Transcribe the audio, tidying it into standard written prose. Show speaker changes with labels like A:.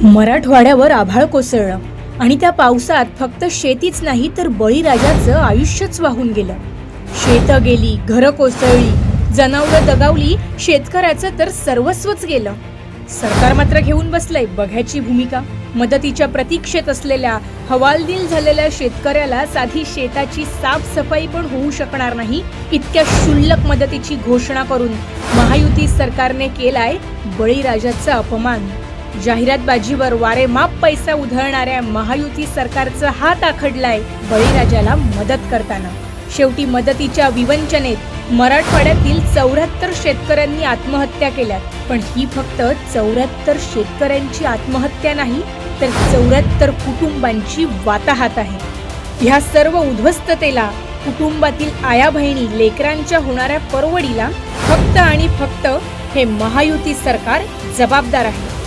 A: मराठवाड्यावर आभाळ कोसळलं आणि त्या पावसात फक्त शेतीच नाही तर बळीराजाचं आयुष्यच वाहून गेलं। शेतं गेली, घरं कोसळली, जनावरं दगावली, शेतकऱ्याचं तर सर्वस्वच गेलं। सरकार मात्र घेऊन बसलंय बघ्याची भूमिका। मदतीच्या प्रतीक्षेत असलेल्या हवालदिल झालेल्या शेतकऱ्याला साधी शेताची साफसफाई पण होऊ शकणार नाही इतक्या क्षुल्लक मदतीची घोषणा करून महायुती सरकारने केलाय बळीराजाचा अपमान। जाहिरातबाजीवर वारेमाप पैसा उधळणाऱ्या महायुती सरकारचा हात आखडलाय बळीराजाला मदत करताना। शेवटी मदतीच्या विवंचनेत मराठवाड्यातील 74 शेतकऱ्यांनी आत्महत्या केल्यात। पण ही फक्त 74 शेतकऱ्यांची आत्महत्या नाही तर 74 कुटुंबांची वाताहात आहे। ह्या सर्व उद्ध्वस्ततेला कुटुंबातील आया बहिणी लेकरांच्या होणाऱ्या परवडीला फक्त आणि फक्त हे महायुती सरकार जबाबदार आहे।